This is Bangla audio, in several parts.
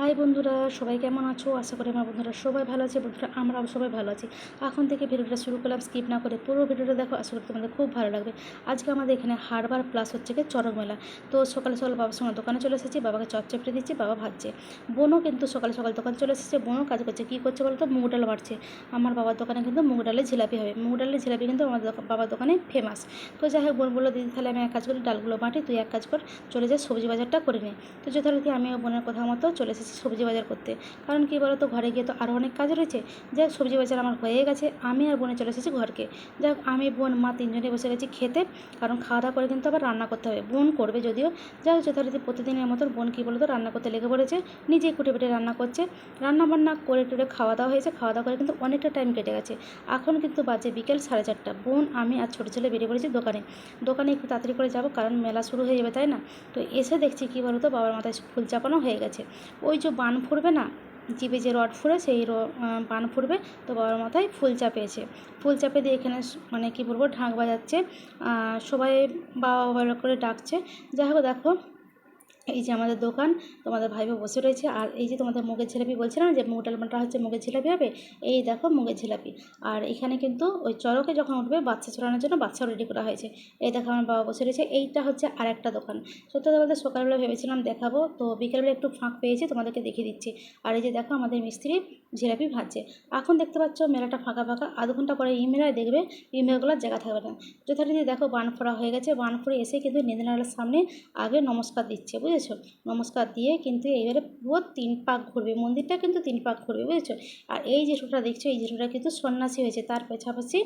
হাই বন্ধুরা, সবাই কেমন আছো? আশা করি আমার বন্ধুরা সবাই ভালো আছে। বন্ধুরা, আমরাও সবাই ভালো আছি। এখন থেকে ভিডিওটা শুরু করলাম, স্কিপ না করে পুরো ভিডিওটা দেখো। আশা করি তোমাদের খুব ভালো লাগবে। আজকে আমাদের এখানে হারবার প্লাস হচ্ছে কি চড়ক মেলা। তো সকালে সকাল বাবার সঙ্গে দোকানে চলে এসেছি, বাবাকে চচ্চপড়ে দিচ্ছি, বাবা ভাজছে। বোনও কিন্তু সকাল সকাল দোকান চলে এসেছে, বোনও কাজ করছে। কী করছে বলো তো? মুগ ডাল বাড়ছে। আমার বাবার দোকানে কিন্তু মুগ ডালের জিলাপি হবে। মুগ ডালের জিলাপি কিন্তু আমাদের বাবার দোকানে ফেমাস। তো যাই হোক, বোন বললো, দিদি তাহলে আমি এক কাজ করি, ডালগুলো বাটি, তুই এক কাজ কর, চলে যাই সবজি বাজারটা করে নে। তো যথারীতি আমিও বোনের কথা মতো চলে এসেছি সবজি বাজার করতে। কারণ কী বলো তো, ঘরে গিয়ে তো আরও অনেক কাজ রয়েছে। যাই হোক, সবজি বাজার আমার হয়ে গেছে। আমি আর বোনে চলে এসেছি ঘরকে। যাই হোক, আমি বোন মা তিনজনে বসে গেছি খেতে। কারণ খাওয়া দাওয়া করে কিন্তু আবার রান্না করতে হবে। বোন করবে যদিও। যাই হোক, যথারীতি প্রতিদিনের মতন বোন কী বলো তো, রান্না করতে লেগে পড়েছে। নিজেই কুটে পিটে রান্না করছে। রান্না বান্না করে টুরে খাওয়া দাওয়া হয়েছে। খাওয়া দাওয়া করে কিন্তু অনেকটা টাইম কেটে গেছে। এখন কিন্তু বাজে বিকেল 4:30। বোন, আমি আর ছোটো ছেলে বেরিয়ে পড়েছি দোকানে। দোকানে একটু তাড়াতাড়ি করে যাবো, কারণ মেলা শুরু হয়ে যাবে, তাই না? তো এসে দেখছি কী বলো তো, বাবার মাথায় ফুল চাপানো হয়ে গেছে। ওই যে বান ফুরবে না, জিভে যে রড ফুঁড়ে, সেই বান ফুঁড়বে। তো বাবার মাথায় ফুল চাপিয়েছে। ফুল চাপে দিয়ে এখানে মানে কী বলবো, ঢাক বাজাচ্ছে। সবাই বাবা বাবা করে ডাকছে। যাই হোক, দেখো, এই যে আমাদের দোকান, তোমাদের ভাইবো বসে রয়েছে। আর এই যে তোমাদের মুগের জিলাপি বলছিলাম যে মুগ ডাল বাটা হচ্ছে, মুগের জিলাপি হবে। এই দেখো মুগের জিলাপি। আর এখানে কিন্তু ওই চড়কে যখন উঠবে বাচ্চা ছড়ানোর জন্য বাচ্চাও রেডি করা হয়েছে। এই দেখো আমার বাবা বসে রয়েছে। এইটা হচ্ছে আর একটা দোকান। সত্যি তোমাদের সকালবেলা ভেবেছিলাম দেখাবো, তো বিকেলবেলা একটু ফাঁক পেয়েছি, তোমাদেরকে দেখিয়ে দিচ্ছি। আর এই যে দেখো আমাদের মিস্ত্রি জিলাপি ভাজছে। এখন দেখতে পাচ্ছ মেলাটা ফাঁকা ফাঁকা। আধ ঘন্টা পরে এই মেলায় দেখবে এই মেলাগুলোর জায়গা থাকবে না। যথারীতি দেখো বান ফোড়া হয়ে গেছে। বান ফোড়ে এসে কিন্তু নিধিনালার সামনে আগে নমস্কার দিচ্ছে, বুঝেছো? নমস্কার দিয়ে কিন্তু এইবারে পুরো 3 পাক ঘুরবে, মন্দিরটা কিন্তু 3 পাক ঘুরবে, বুঝেছো? আর এই যে ছোটটা দেখছো, এই যে ছোটটা কিন্তু সন্ন্যাসী হয়েছে। তার পাশাপাশি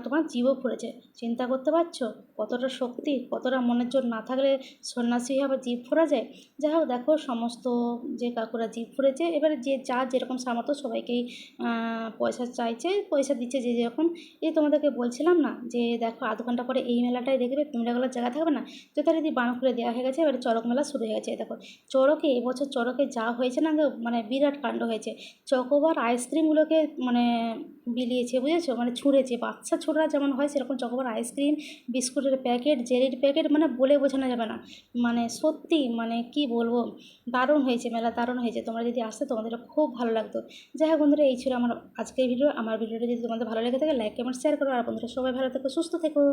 তোমার জীবও ফুরেছে। চিন্তা করতে পারছো কতটা শক্তি, কতটা মনের জোর না থাকলে সন্ন্যাসী হয়ে আবার জীব ফোরা যায়। যাই হোক, দেখো সমস্ত যে কাকুরা জীব ফুরেছে। এবারে যে যার যেরকম সামর্থ্য সবাইকেই পয়সা চাইছে, পয়সা দিচ্ছে যে যেরকম। এই তোমাদেরকে বলছিলাম না যে দেখো আধ ঘন্টা পরে এই মেলাটাই দেখবে, মেলাগুলোর জায়গা থাকবে না। যথারীতি বান খুলে দেওয়া হয়ে গেছে। এবারে চড়ক মেলা শুরু হয়ে গেছে। দেখো চড়কে এবছর চড়কে যা হয়েছে না, মানে বিরাট কাণ্ড হয়েছে। চকোবার আইসক্রিমগুলোকে মানে বিলিয়েছে, বুঝেছো? মানে ছুঁড়েছে। বাচ্চা ছোটরা যেমন হয় সেরকম চকোবার আইসক্রিম, বিস্কুটের প্যাকেট, জেলির প্যাকেট, মানে বলে বোঝানো যাবে না। মানে সত্যি, মানে কি বলবো, দারুণ হয়েছে মেলা, দারুণ হয়েছে। তোমরা যদি আসতে তোমাদের খুব ভালো লাগতো। যাই হোক বন্ধুরা, এই ছিল আমার আজকের ভিডিও। আমার ভিডিওটা যদি তোমাদের ভালো লেগে থাকে, লাইক কমেন্ট শেয়ার করো। আর বন্ধুরা সবাই ভালো থেকো, সুস্থ থেকো।